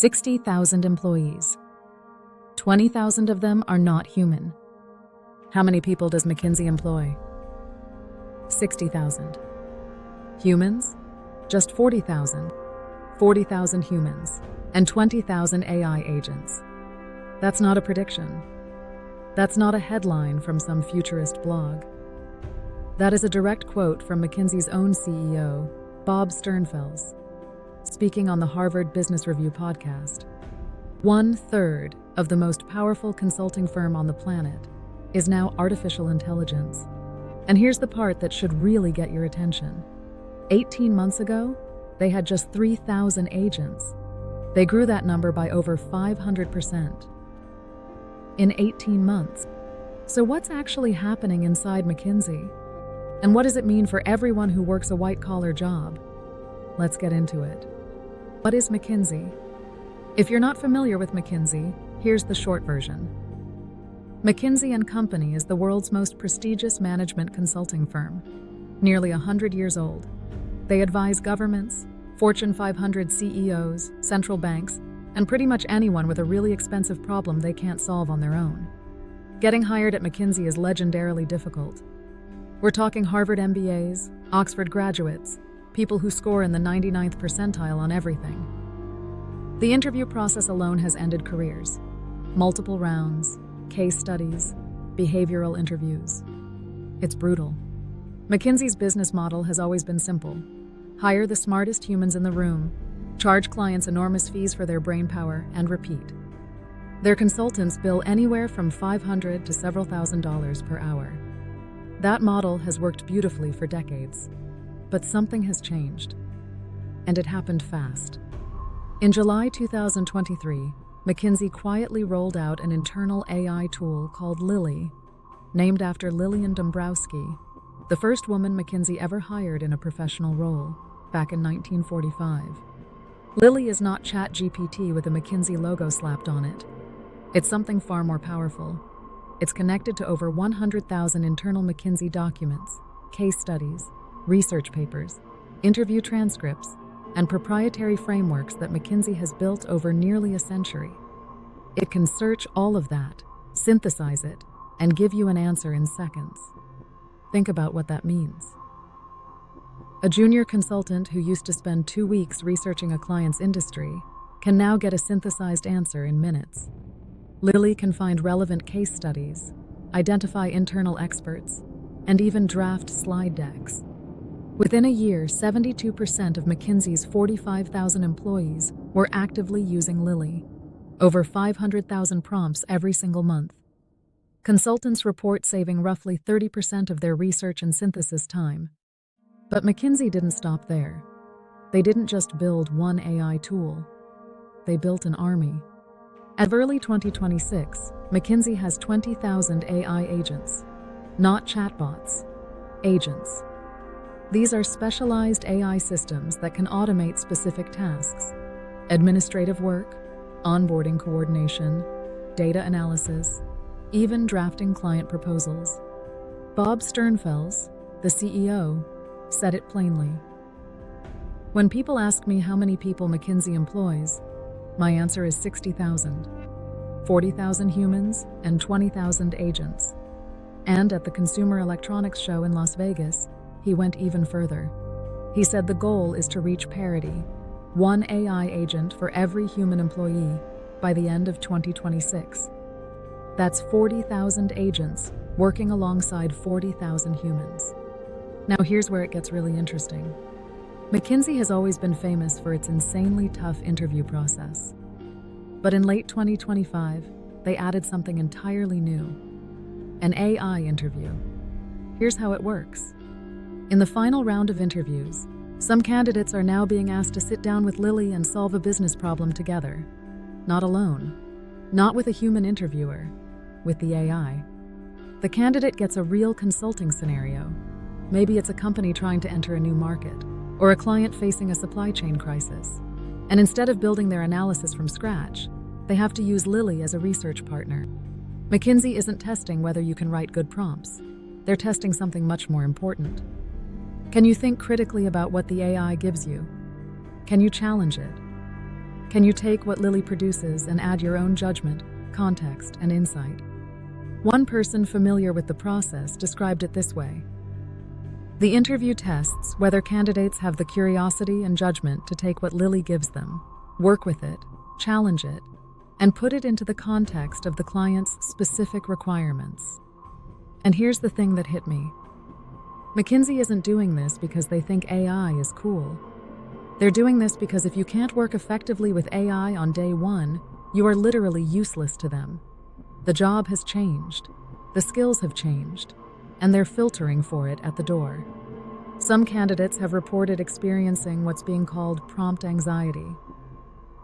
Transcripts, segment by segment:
60,000 employees. 20,000 of them are not human. How many people does McKinsey employ? 60,000. Humans? Just 40,000. 40,000 humans and 20,000 AI agents. That's not a prediction. That's not a headline from some futurist blog. That is a direct quote from McKinsey's own CEO, Bob Sternfels, speaking on the Harvard Business Review podcast. 1/3 of the most powerful consulting firm on the planet is now artificial intelligence. And here's the part that should really get your attention. 18 months ago, they had just 3,000 agents. They grew that number by over 500% in 18 months. So what's actually happening inside McKinsey? And what does it mean for everyone who works a white-collar job? Let's get into it. What is McKinsey? If you're not familiar with McKinsey, here's the short version. McKinsey & Company is the world's most prestigious management consulting firm, nearly 100 years old. They advise governments, Fortune 500 CEOs, central banks, and pretty much anyone with a really expensive problem they can't solve on their own. Getting hired at McKinsey is legendarily difficult. We're talking Harvard MBAs, Oxford graduates, people who score in the 99th percentile on everything. The interview process alone has ended careers. Multiple rounds, case studies, behavioral interviews. It's brutal. McKinsey's business model has always been simple. Hire the smartest humans in the room, charge clients enormous fees for their brainpower, and repeat. Their consultants bill anywhere from $500 to several $1,000s per hour. That model has worked beautifully for decades. But something has changed. And it happened fast. In July 2023, McKinsey quietly rolled out an internal AI tool called Lilli, named after Lillian Dombrowski, the first woman McKinsey ever hired in a professional role, back in 1945. Lilli is not ChatGPT with a McKinsey logo slapped on it. It's something far more powerful. It's connected to over 100,000 internal McKinsey documents, case studies, research papers, interview transcripts, and proprietary frameworks that McKinsey has built over nearly a century. It can search all of that, synthesize it, and give you an answer in seconds. Think about what that means. A junior consultant who used to spend 2 weeks researching a client's industry can now get a synthesized answer in minutes. Lilli can find relevant case studies, identify internal experts, and even draft slide decks. Within a year, 72% of McKinsey's 45,000 employees were actively using Lilli, over 500,000 prompts every single month. Consultants report saving roughly 30% of their research and synthesis time. But McKinsey didn't stop there. They didn't just build one AI tool. They built an army. As of early 2026, McKinsey has 20,000 AI agents, not chatbots, agents. These are specialized AI systems that can automate specific tasks: administrative work, onboarding coordination, data analysis, even drafting client proposals. Bob Sternfels, the CEO, said it plainly. When people ask me how many people McKinsey employs, my answer is 60,000. 40,000 humans and 20,000 agents. And at the Consumer Electronics Show in Las Vegas, he went even further. He said the goal is to reach parity, one AI agent for every human employee, by the end of 2026. That's 40,000 agents working alongside 40,000 humans. Now here's where it gets really interesting. McKinsey has always been famous for its insanely tough interview process. But in late 2025, they added something entirely new: an AI interview. Here's how it works. In the final round of interviews, some candidates are now being asked to sit down with Lilli and solve a business problem together. Not alone. Not with a human interviewer. With the AI. The candidate gets a real consulting scenario. Maybe it's a company trying to enter a new market, or a client facing a supply chain crisis. And instead of building their analysis from scratch, they have to use Lilli as a research partner. McKinsey isn't testing whether you can write good prompts. They're testing something much more important. Can you think critically about what the AI gives you? Can you challenge it? Can you take what Lilli produces and add your own judgment, context, and insight? One person familiar with the process described it this way. The interview tests whether candidates have the curiosity and judgment to take what Lilli gives them, work with it, challenge it, and put it into the context of the client's specific requirements. And here's the thing that hit me. McKinsey isn't doing this because they think AI is cool. They're doing this because if you can't work effectively with AI on day one, you are literally useless to them. The job has changed, the skills have changed, and they're filtering for it at the door. Some candidates have reported experiencing what's being called prompt anxiety,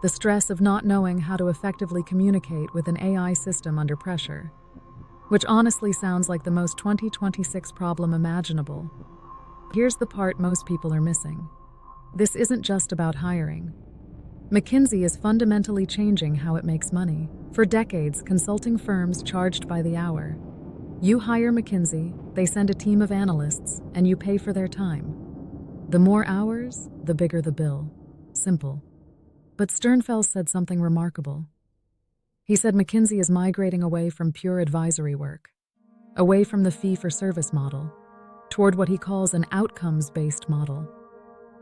the stress of not knowing how to effectively communicate with an AI system under pressure, which honestly sounds like the most 2026 problem imaginable. Here's the part most people are missing. This isn't just about hiring. McKinsey is fundamentally changing how it makes money. For decades, consulting firms charged by the hour. You hire McKinsey, they send a team of analysts, and you pay for their time. The more hours, the bigger the bill. Simple. But Sternfels said something remarkable. He said McKinsey is migrating away from pure advisory work, away from the fee-for-service model, toward what he calls an outcomes-based model.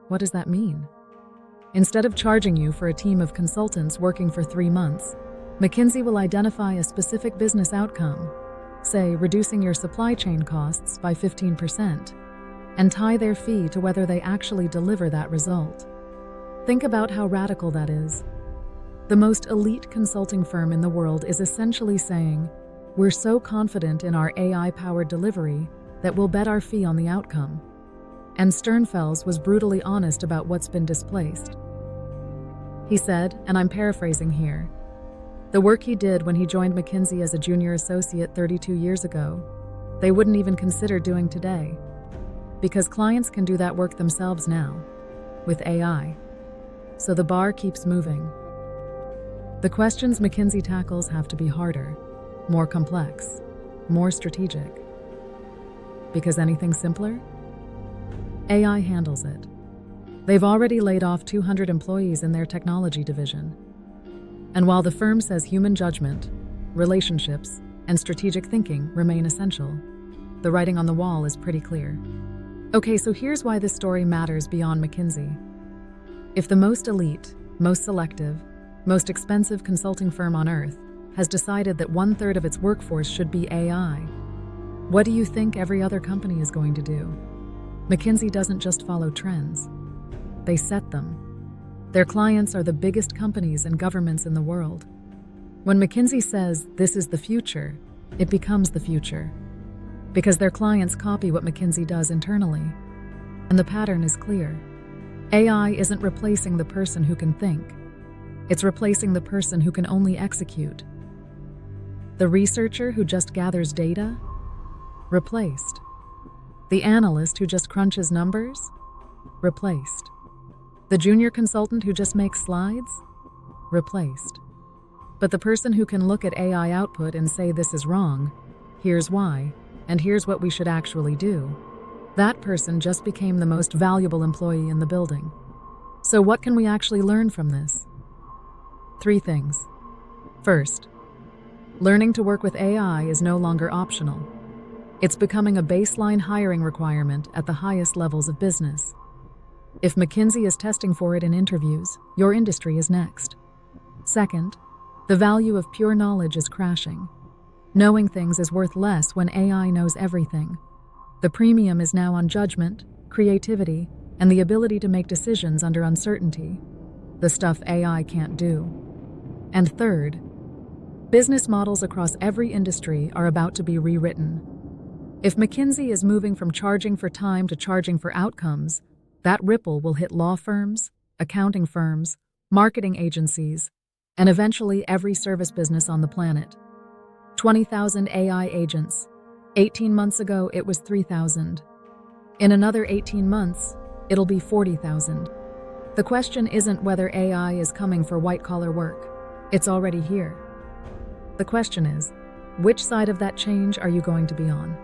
What does that mean? Instead of charging you for a team of consultants working for 3 months, McKinsey will identify a specific business outcome, say reducing your supply chain costs by 15%, and tie their fee to whether they actually deliver that result. Think about how radical that is. The most elite consulting firm in the world is essentially saying, we're so confident in our AI-powered delivery that we'll bet our fee on the outcome. And Sternfels was brutally honest about what's been displaced. He said, and I'm paraphrasing here, the work he did when he joined McKinsey as a junior associate 32 years ago, they wouldn't even consider doing today. Because clients can do that work themselves now, with AI. So the bar keeps moving. The questions McKinsey tackles have to be harder, more complex, more strategic. Because anything simpler? AI handles it. They've already laid off 200 employees in their technology division. And while the firm says human judgment, relationships, and strategic thinking remain essential, the writing on the wall is pretty clear. Okay, so here's why this story matters beyond McKinsey. If the most elite, most selective, most expensive consulting firm on earth has decided that 1/3 of its workforce should be AI, what do you think every other company is going to do? McKinsey doesn't just follow trends. They set them. Their clients are the biggest companies and governments in the world. When McKinsey says, this is the future, it becomes the future. Because their clients copy what McKinsey does internally. And the pattern is clear. AI isn't replacing the person who can think. It's replacing the person who can only execute. The researcher who just gathers data? Replaced. The analyst who just crunches numbers? Replaced. The junior consultant who just makes slides? Replaced. But the person who can look at AI output and say this is wrong, here's why, and here's what we should actually do, that person just became the most valuable employee in the building. So what can we actually learn from this? 3 things. First, learning to work with AI is no longer optional. It's becoming a baseline hiring requirement at the highest levels of business. If McKinsey is testing for it in interviews, your industry is next. Second, the value of pure knowledge is crashing. Knowing things is worth less when AI knows everything. The premium is now on judgment, creativity, and the ability to make decisions under uncertainty, the stuff AI can't do. And third, business models across every industry are about to be rewritten. If McKinsey is moving from charging for time to charging for outcomes, that ripple will hit law firms, accounting firms, marketing agencies, and eventually every service business on the planet. 20,000 AI agents. 18 months ago, it was 3,000. In another 18 months, it'll be 40,000. The question isn't whether AI is coming for white-collar work. It's already here. The question is, which side of that change are you going to be on?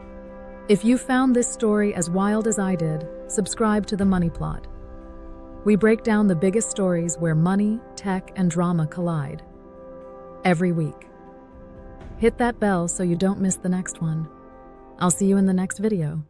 If you found this story as wild as I did, subscribe to The Money Plot. We break down the biggest stories where money, tech, and drama collide. Every week. Hit that bell so you don't miss the next one. I'll see you in the next video.